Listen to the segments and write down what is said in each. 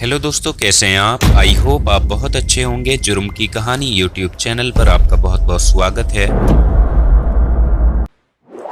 Hello दोस्तों, कैसे हैं आप? आई होप आप बहुत अच्छे होंगे। जुर्म की कहानी यूट्यूब चैनल पर आपका बहुत बहुत स्वागत है।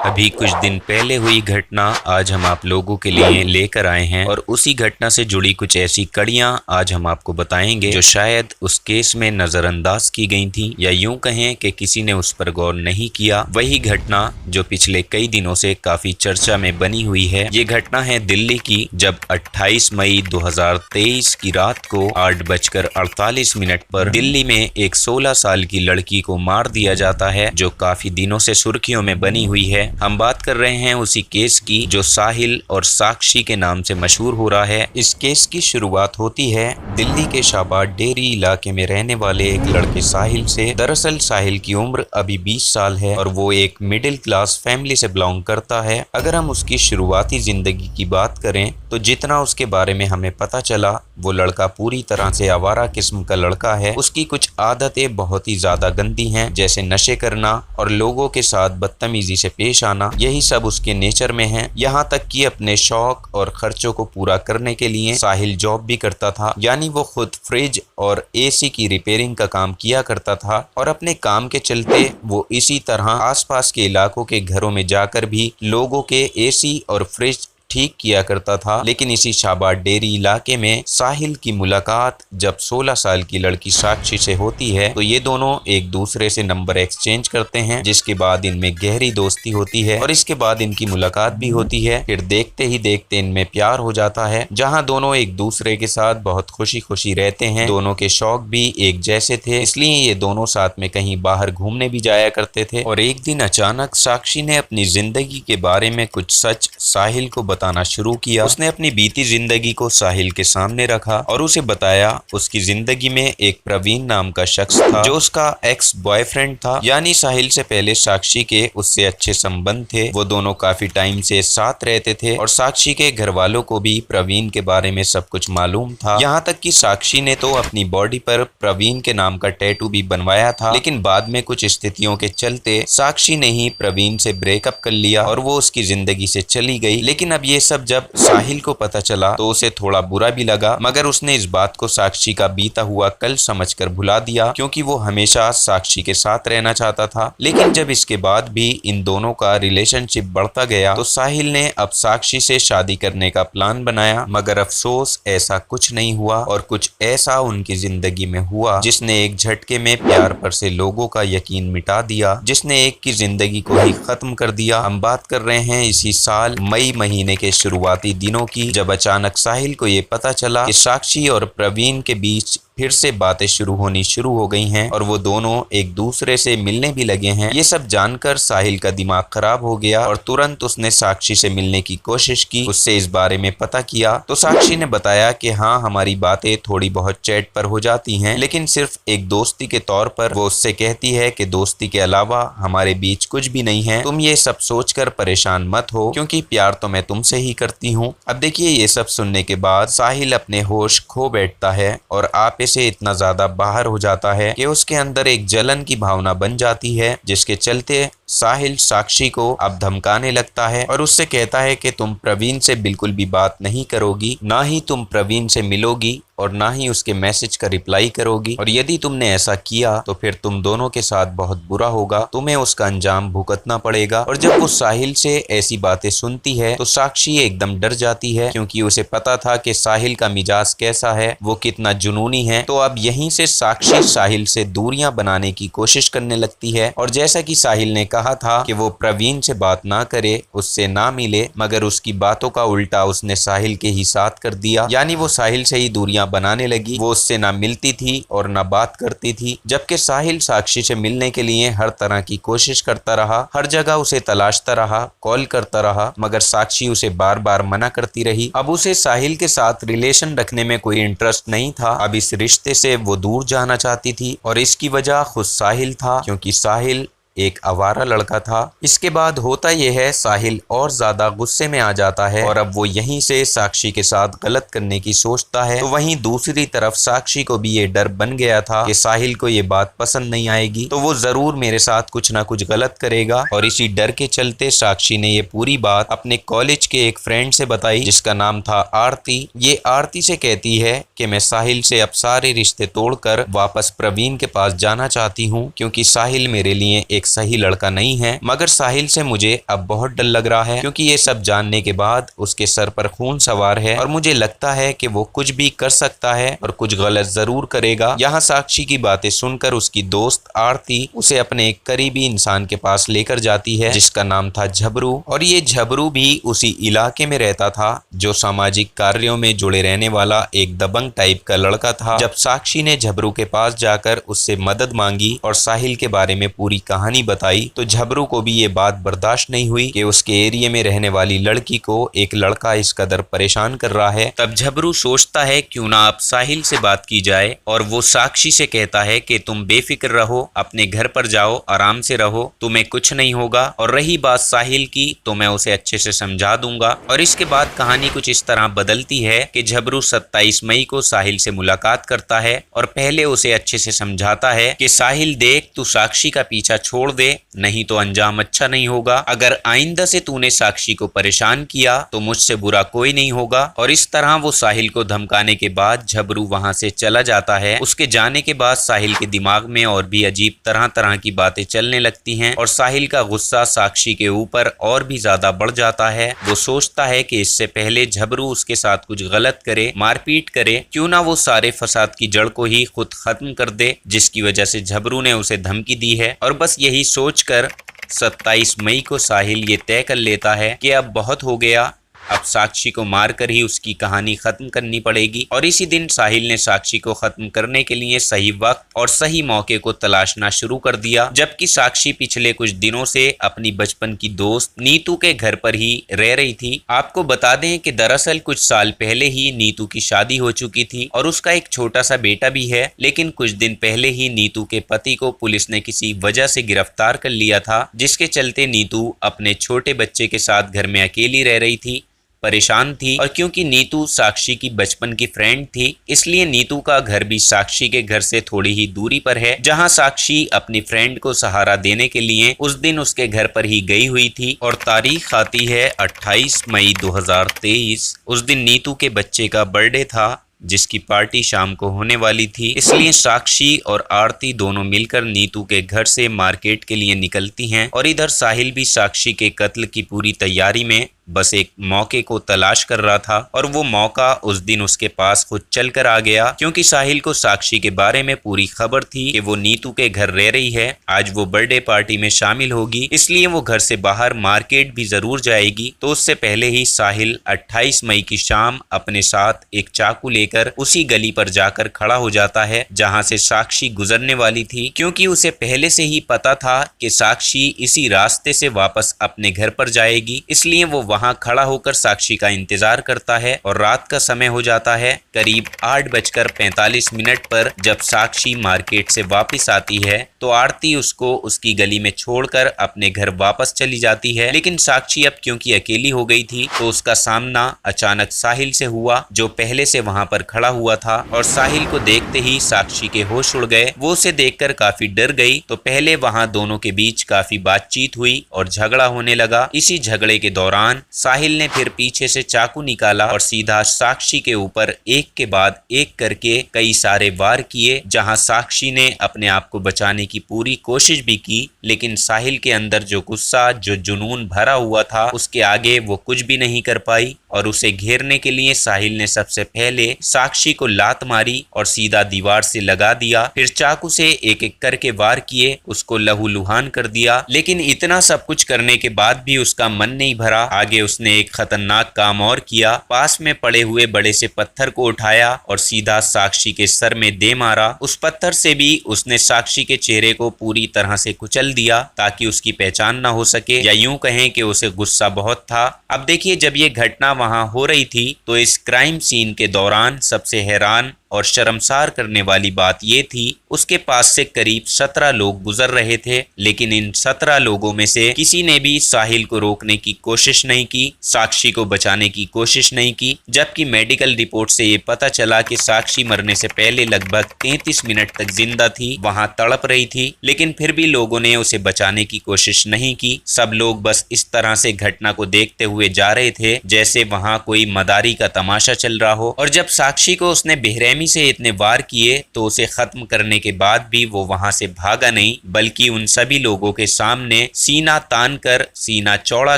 अभी कुछ दिन पहले हुई घटना आज हम आप लोगों के लिए लेकर आए हैं और उसी घटना से जुड़ी कुछ ऐसी कड़ियां आज हम आपको बताएंगे जो शायद उस केस में नजरअंदाज की गई थी या यूं कहें कि किसी ने उस पर गौर नहीं किया। वही घटना जो पिछले कई दिनों से काफी चर्चा में बनी हुई है। ये घटना है दिल्ली की, जब 28 मई 2023 की रात को 8:48 पर दिल्ली में एक 16 साल की लड़की को मार दिया जाता है, जो काफी दिनों से सुर्खियों में बनी हुई है। हम बात कर रहे हैं उसी केस की जो साहिल और साक्षी के नाम से मशहूर हो रहा है। इस केस की शुरुआत होती है दिल्ली के शाहबाद डेरी इलाके में रहने वाले एक लड़के साहिल से। दरअसल साहिल की उम्र अभी 20 साल है और वो एक मिडिल क्लास फैमिली से बिलोंग करता है। अगर हम उसकी शुरुआती जिंदगी की बात करें तो जितना उसके बारे में हमें पता चला, वो लड़का पूरी तरह से आवारा किस्म का लड़का है। उसकी कुछ आदतें बहुत ही ज्यादा गंदी हैं, जैसे नशे करना और लोगों के साथ बदतमीजी से पेश आना। यही सब उसके नेचर में है। यहाँ तक कि अपने शौक और खर्चों को पूरा करने के लिए साहिल जॉब भी करता था, यानी वो खुद फ्रिज और एसी की रिपेयरिंग का काम किया करता था और अपने काम के चलते वो इसी तरह आसपास के इलाकों के घरों में जाकर भी लोगों के एसी और फ्रिज ठीक किया करता था। लेकिन इसी शाहबाद डेरी इलाके में साहिल की मुलाकात जब 16 साल की लड़की साक्षी से होती है तो ये दोनों एक दूसरे से नंबर एक्सचेंज करते हैं, जिसके बाद इनमें गहरी दोस्ती होती है और इसके बाद इनकी मुलाकात भी होती है। फिर देखते ही देखते इनमें प्यार हो जाता है, जहाँ दोनों एक दूसरे के साथ बहुत खुशी खुशी रहते हैं। दोनों के शौक भी एक जैसे थे, इसलिए ये दोनों साथ में कहीं बाहर घूमने भी जाया करते थे। और एक दिन अचानक साक्षी ने अपनी जिंदगी के बारे में कुछ सच साहिल को बताना शुरू किया। उसने अपनी बीती जिंदगी को साहिल के सामने रखा और उसे बताया उसकी जिंदगी में एक प्रवीण नाम का शख्स था, जो उसका एक्स बॉयफ्रेंड था। यानी साहिल से पहले साक्षी के उससे अच्छे संबंध थे। वो दोनों काफी टाइम से साथ रहते थे और साक्षी के घर वालों को भी प्रवीण के बारे में सब कुछ मालूम था। यहाँ तक कि साक्षी ने तो अपनी बॉडी पर प्रवीण के नाम का टैटू भी बनवाया था, लेकिन बाद में कुछ स्थितियों के चलते साक्षी ने ही प्रवीण से ब्रेकअप कर लिया और वो उसकी जिंदगी से चली गई। लेकिन अब ये सब जब साहिल को पता चला तो उसे थोड़ा बुरा भी लगा, मगर उसने इस बात को साक्षी का बीता हुआ कल समझकर भुला दिया, क्योंकि वो हमेशा साक्षी के साथ रहना चाहता था। लेकिन जब इसके बाद भी इन दोनों का रिलेशनशिप बढ़ता गया तो साहिल ने अब साक्षी से शादी करने का प्लान बनाया, मगर अफसोस ऐसा कुछ नहीं हुआ और कुछ ऐसा उनकी जिंदगी में हुआ जिसने एक झटके में प्यार पर से लोगों का यकीन मिटा दिया, जिसने एक की जिंदगी को ही खत्म कर दिया। हम बात कर रहे हैं इसी साल मई महीने के शुरुआती दिनों की, जब अचानक साहिल को ये पता चला कि साक्षी और प्रवीण के बीच फिर से बातें शुरू हो गई हैं और वो दोनों एक दूसरे से मिलने भी लगे हैं। ये सब जानकर साहिल का दिमाग खराब हो गया और तुरंत उसने साक्षी से मिलने की कोशिश की। उससे इस बारे में पता किया तो साक्षी ने बताया कि हाँ, हमारी बातें थोड़ी बहुत चैट पर हो जाती हैं, लेकिन सिर्फ एक दोस्ती के तौर पर। वो उससे कहती है कि दोस्ती के अलावा हमारे बीच कुछ भी नहीं है। तुम ये सब सोचकर परेशान मत हो, क्योंकि प्यार तो मैं तुमसे ही करती हूँ। अब देखिए, ये सब सुनने के बाद साहिल अपने होश खो बैठता है और आप से इतना ज्यादा बाहर हो जाता है कि उसके अंदर एक जलन की भावना बन जाती है, जिसके चलते साहिल साक्षी को अब धमकाने लगता है और उससे कहता है कि तुम प्रवीण से बिल्कुल भी बात नहीं करोगी, ना ही तुम प्रवीण से मिलोगी और ना ही उसके मैसेज का रिप्लाई करोगी, और यदि तुमने ऐसा किया तो फिर तुम दोनों के साथ बहुत बुरा होगा, तुम्हें उसका अंजाम भुगतना पड़ेगा। और जब वो साहिल से ऐसी बातें सुनती है तो साक्षी एकदम डर जाती है, क्योंकि उसे पता था कि साहिल का मिजाज कैसा है, वो कितना जुनूनी है। तो अब यहीं से साक्षी साहिल से दूरियां बनाने की कोशिश करने लगती है और जैसा कि साहिल ने कहा था कि वो प्रवीण से बात ना करे, उससे ना मिले, मगर उसकी बातों का उल्टा उसने साहिल के ही साथ कर दिया। यानी वो साहिल से ही दूरियां बनाने लगी। वो उससे ना मिलती थी और ना बात करती थी, जबकि साहिल साक्षी से मिलने के लिए हर तरह की कोशिश करता रहा, हर जगह उसे तलाशता रहा, कॉल करता रहा, मगर साक्षी उसे बार बार मना करती रही। अब उसे साहिल के साथ रिलेशन रखने में कोई इंटरेस्ट नहीं था। अब इस रिश्ते से वो दूर जाना चाहती थी और इसकी वजह खुद साहिल था, क्योंकि साहिल एक आवारा लड़का था। इसके बाद होता यह है, साहिल और ज्यादा गुस्से में आ जाता है और अब वो यहीं से साक्षी के साथ गलत करने की सोचता है। तो वहीं दूसरी तरफ साक्षी को भी ये डर बन गया था कि साहिल को ये बात पसंद नहीं आएगी, तो वो जरूर मेरे साथ कुछ ना कुछ गलत करेगा। और इसी डर के चलते साक्षी ने ये पूरी बात अपने कॉलेज के एक फ्रेंड से बताई, जिसका नाम था आरती। ये आरती से कहती है कि मैं साहिल से अब सारे रिश्ते तोड़कर वापस प्रवीण के पास जाना चाहती हूँ, क्योंकि साहिल मेरे लिए एक सही लड़का नहीं है। मगर साहिल से मुझे अब बहुत डर लग रहा है, क्योंकि ये सब जानने के बाद उसके सर पर खून सवार है और मुझे लगता है कि वो कुछ भी कर सकता है और कुछ गलत जरूर करेगा। यहाँ साक्षी की बातें सुनकर उसकी दोस्त आरती उसे अपने एक करीबी इंसान के पास लेकर जाती है, जिसका नाम था झबरू। और ये झबरू भी उसी इलाके में रहता था, जो सामाजिक कार्यों में जुड़े रहने वाला एक दबंग टाइप का लड़का था। जब साक्षी ने झबरू के पास जाकर उससे मदद मांगी और साहिल के बारे में पूरी कहानी बताई, तो झबरू को भी ये बात बर्दाश्त नहीं हुई कि उसके एरिया में रहने वाली लड़की को एक लड़का इस कदर परेशान कर रहा है। तब झबरू सोचता है क्यों ना आप साहिल से बात की जाए, और वो साक्षी से कहता है कि तुम बेफिक्र रहो, अपने घर पर जाओ, आराम से रहो, तुम्हें कुछ नहीं होगा। और रही बात साहिल की, तो मैं उसे अच्छे से समझा दूंगा। और इसके बाद कहानी कुछ इस तरह बदलती है कि झबरू 27 मई को साहिल से मुलाकात करता है और पहले उसे अच्छे से समझाता है कि साहिल देख, तू साक्षी का पीछा छोड़ दे, नहीं तो अंजाम अच्छा नहीं होगा। अगर आइंदा से तूने साक्षी को परेशान किया तो मुझसे बुरा कोई नहीं होगा। और इस तरह वो साहिल को धमकाने के बाद झबरू वहां से चला जाता है। उसके जाने के बाद साहिल के दिमाग में और भी अजीब तरह तरह की बातें चलने लगती हैं और साहिल का गुस्सा साक्षी के ऊपर और भी ज्यादा बढ़ जाता है। वो सोचता है कि इससे पहले झबरू उसके साथ कुछ गलत करे, मारपीट करे, क्यों ना वो सारे फसाद की जड़ को ही खुद खत्म कर दे, जिसकी वजह से झबरू ने उसे धमकी दी है। और बस यही सोचकर 27 मई को साहिल ये तय कर लेता है कि अब बहुत हो गया, अब साक्षी को मारकर ही उसकी कहानी खत्म करनी पड़ेगी। और इसी दिन साहिल ने साक्षी को खत्म करने के लिए सही वक्त और सही मौके को तलाशना शुरू कर दिया। जबकि साक्षी पिछले कुछ दिनों से अपनी बचपन की दोस्त नीतू के घर पर ही रह रही थी। आपको बता दें कि दरअसल कुछ साल पहले ही नीतू की शादी हो चुकी थी और उसका एक छोटा सा बेटा भी है। लेकिन कुछ दिन पहले ही नीतू के पति को पुलिस ने किसी वजह से गिरफ्तार कर लिया था, जिसके चलते नीतू अपने छोटे बच्चे के साथ घर में अकेली रह रही थी, परेशान थी। और क्योंकि नीतू साक्षी की बचपन की फ्रेंड थी, इसलिए नीतू का घर भी साक्षी के घर से थोड़ी ही दूरी पर है, जहां साक्षी अपनी फ्रेंड को सहारा देने के लिए उस दिन उसके घर पर ही गई हुई थी। और तारीख आती है 28 मई 2023। उस दिन नीतू के बच्चे का बर्थडे था, जिसकी पार्टी शाम को होने वाली थी। इसलिए साक्षी और आरती दोनों मिलकर नीतू के घर से मार्केट के लिए निकलती हैं। और इधर साहिल भी साक्षी के कत्ल की पूरी तैयारी में बस एक मौके को तलाश कर रहा था, और वो मौका उस दिन उसके पास खुद चल कर आ गया। क्योंकि साहिल को साक्षी के बारे में पूरी खबर थी कि वो नीतू के घर रह रही है, आज वो बर्थडे पार्टी में शामिल होगी, इसलिए वो घर से बाहर मार्केट भी जरूर जाएगी। तो उससे पहले ही साहिल 28 मई की शाम अपने साथ एक चाकू लेकर उसी गली पर जाकर खड़ा हो जाता है जहाँ से साक्षी गुजरने वाली थी। क्योंकि उसे पहले से ही पता था कि साक्षी इसी रास्ते से वापस अपने घर पर जाएगी, इसलिए वो वहां खड़ा होकर साक्षी का इंतजार करता है। और रात का समय हो जाता है, करीब 8:45 पर जब साक्षी मार्केट से वापस आती है तो आरती उसको उसकी गली में छोड़कर अपने घर वापस चली जाती है। लेकिन साक्षी अब क्योंकि अकेली हो गई थी, तो उसका सामना अचानक साहिल से हुआ, जो पहले से वहां पर खड़ा हुआ था। और साहिल को देखते ही साक्षी के होश उड़ गए। वो उसे देखकर काफी डर गई। तो पहले वहां दोनों के बीच काफी बातचीत हुई और झगड़ा होने लगा। इसी झगड़े के दौरान साहिल ने फिर पीछे से चाकू निकाला और सीधा साक्षी के ऊपर एक के बाद एक करके कई सारे वार किए, जहां साक्षी ने अपने आप को बचाने की पूरी कोशिश भी की। लेकिन साहिल के अंदर जो गुस्सा, जो जुनून भरा हुआ था, उसके आगे वो कुछ भी नहीं कर पाई। और उसे घेरने के लिए साहिल ने सबसे पहले साक्षी को लात मारी और सीधा दीवार से लगा दिया। फिर चाकू से एक एक करके वार किए, उसको लहूलुहान कर दिया। लेकिन इतना सब कुछ करने के बाद भी उसका मन नहीं भरा। आगे उसने एक खतरनाक काम और किया। पास में पड़े हुए बड़े से पत्थर को उठाया और सीधा साक्षी के सर में दे मारा। उस पत्थर से भी उसने साक्षी के चेहरे को पूरी तरह से कुचल दिया ताकि उसकी पहचान ना हो सके, या यूं कहें कि उसे गुस्सा बहुत था। अब देखिए, जब ये घटना वहां हो रही थी तो इस क्राइम सीन के दौरान सबसे हैरान और शर्मसार करने वाली बात ये थी, उसके पास से करीब 17 लोग गुजर रहे थे, लेकिन इन 17 लोगों में से किसी ने भी साहिल को रोकने की कोशिश नहीं की, साक्षी को बचाने की कोशिश नहीं की। जबकि मेडिकल रिपोर्ट से ये पता चला कि साक्षी मरने से पहले लगभग 33 मिनट तक जिंदा थी, वहां तड़प रही थी, लेकिन फिर भी लोगों ने उसे बचाने की कोशिश नहीं की। सब लोग बस इस तरह से घटना को देखते हुए जा रहे थे जैसे वहां कोई मदारी का तमाशा चल रहा हो। और जब साक्षी को उसने बेरहमी से इतने वार किए तो उसे खत्म करने के बाद भी वो वहां से भागा नहीं, बल्कि उन सभी लोगों के सामने सीना तान कर, सीना चौड़ा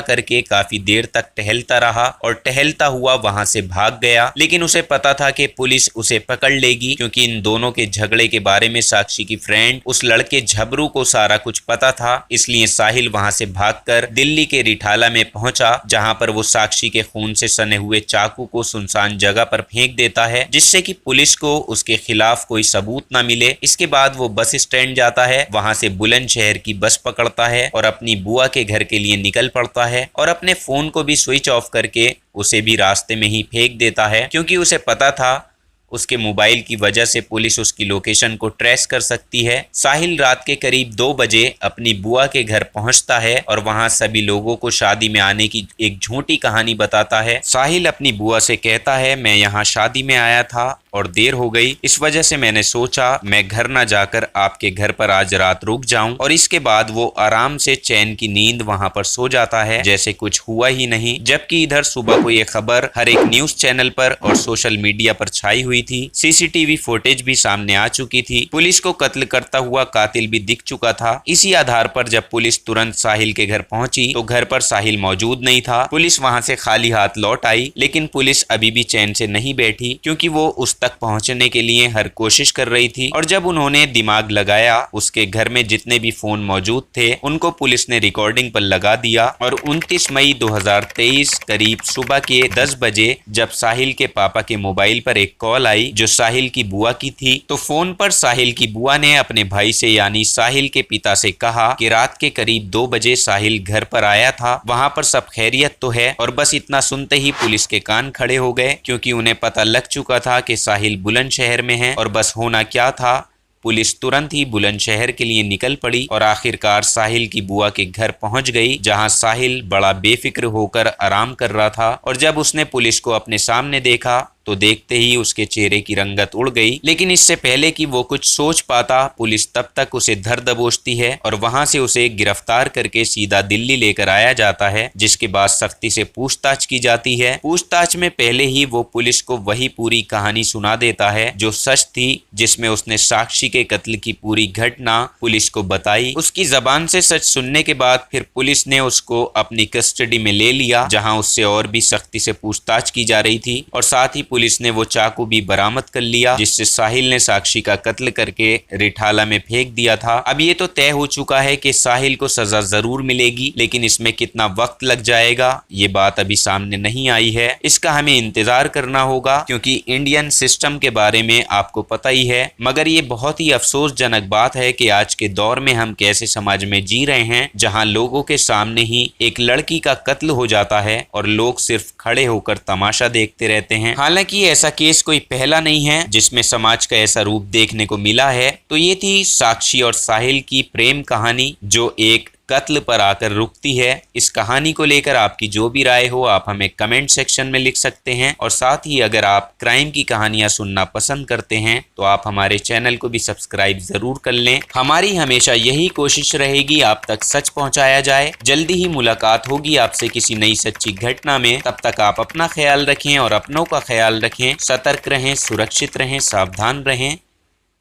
करके काफी देर तक टहलता रहा और टहलता हुआ वहां से भाग गया। लेकिन उसे पता था कि पुलिस उसे पकड़ लेगी, क्योंकि इन दोनों के झगड़े के बारे में साक्षी की फ्रेंड उस लड़के झबरू को सारा कुछ पता था। इसलिए साहिल वहां से भागकर दिल्ली के रिठाला में पहुंचा, जहां पर वो साक्षी के खून से सने हुए चाकू को सुनसान जगह पर फेंक देता है, जिससे कि पुलिस को उसके खिलाफ कोई सबूत न मिले। इसके बाद वो बस स्टैंड जाता है, वहां से बुलंदशहर की बस पकड़ता है और अपनी बुआ के घर के लिए निकल पड़ता है और अपने फोन को भी स्विच ऑफ करके उसे भी रास्ते में ही फेंक देता है, क्योंकि उसे पता था उसके मोबाइल की वजह से पुलिस उसकी लोकेशन को ट्रेस कर सकती है। साहिल रात के करीब 2 बजे अपनी बुआ के घर पहुंचता है और वहां सभी लोगों को शादी में आने की एक झूठी कहानी बताता है। साहिल अपनी बुआ से कहता है, मैं यहाँ शादी में आया था और देर हो गई, इस वजह से मैंने सोचा मैं घर ना जाकर आपके घर पर आज रात रुक जाऊं। और इसके बाद वो आराम से चैन की नींद वहां पर सो जाता है जैसे कुछ हुआ ही नहीं। जबकि इधर सुबह को ये खबर हर एक न्यूज चैनल पर और सोशल मीडिया पर छाई हुई थी। सीसीटीवी फुटेज भी सामने आ चुकी थी, पुलिस को कत्ल करता हुआ कातिल भी दिख चुका था। इसी आधार पर जब पुलिस तुरंत साहिल के घर पहुंची तो घर पर साहिल मौजूद नहीं था। पुलिस वहां से खाली हाथ लौट आई, लेकिन पुलिस अभी भी चैन से नहीं बैठी, क्योंकि वो उस तक पहुंचने के लिए हर कोशिश कर रही थी। और जब उन्होंने दिमाग लगाया, उसके घर में जितने भी फोन मौजूद थे उनको पुलिस ने रिकॉर्डिंग पर लगा दिया। और 29 मई 2023 करीब सुबह के 10 बजे जब साहिल के पापा के मोबाइल पर एक कॉल आई जो साहिल की बुआ की थी, तो फोन पर साहिल की बुआ ने अपने भाई से यानी साहिल के पिता से कहा कि रात के करीब 2 बजे साहिल घर पर आया था, वहां पर सब खैरियत तो है। और बस इतना सुनते ही पुलिस के कान खड़े हो गए, क्योंकि उन्हें पता लग चुका था कि साहिल बुलंदशहर में है। और बस होना क्या था, पुलिस तुरंत ही बुलंदशहर के लिए निकल पड़ी और आखिरकार साहिल की बुआ के घर पहुंच गई, जहां साहिल बड़ा बेफिक्र होकर आराम कर रहा था। और जब उसने पुलिस को अपने सामने देखा तो देखते ही उसके चेहरे की रंगत उड़ गई। लेकिन इससे पहले कि वो कुछ सोच पाता, पुलिस तब तक उसे धर दबोचती है और वहां से उसे गिरफ्तार करके सीधा दिल्ली लेकर आया जाता है, जिसके बाद सख्ती से पूछताछ की जाती है। पूछताछ में पहले ही वो पुलिस को वही पूरी कहानी सुना देता है जो सच थी, जिसमें उसने साक्षी के कत्ल की पूरी घटना पुलिस को बताई। उसकी जबान से सच सुनने के बाद फिर पुलिस ने उसको अपनी कस्टडी में ले लिया, जहां उससे और भी सख्ती से पूछताछ की जा रही थी। और साथ ही पुलिस ने वो चाकू भी बरामद कर लिया जिससे साहिल ने साक्षी का कत्ल करके रिठाला में फेंक दिया था। अब ये तो तय हो चुका है कि साहिल को सजा जरूर मिलेगी, लेकिन इसमें कितना वक्त लग जाएगा ये बात अभी सामने नहीं आई है। इसका हमें इंतजार करना होगा, क्योंकि इंडियन सिस्टम के बारे में आपको पता ही है। मगर ये बहुत ही अफसोसजनक बात है कि आज के दौर में हम कैसे समाज में जी रहे हैं, जहां लोगों के सामने ही एक लड़की का कत्ल हो जाता है और लोग सिर्फ खड़े होकर तमाशा देखते रहते हैं। हालांकि ऐसा केस कोई पहला नहीं है जिसमें समाज का ऐसा रूप देखने को मिला है। तो ये थी साक्षी और साहिल की प्रेम कहानी जो एक कत्ल पर आकर रुकती है। इस कहानी को लेकर आपकी जो भी राय हो आप हमें कमेंट सेक्शन में लिख सकते हैं। और साथ ही अगर आप क्राइम की कहानियां सुनना पसंद करते हैं तो आप हमारे चैनल को भी सब्सक्राइब जरूर कर लें। हमारी हमेशा यही कोशिश रहेगी आप तक सच पहुंचाया जाए। जल्दी ही मुलाकात होगी आपसे किसी नई सच्ची घटना में। तब तक आप अपना ख्याल रखें और अपनों का ख्याल रखें। सतर्क रहें, सुरक्षित रहें, सावधान रहें।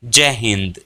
जय हिंद।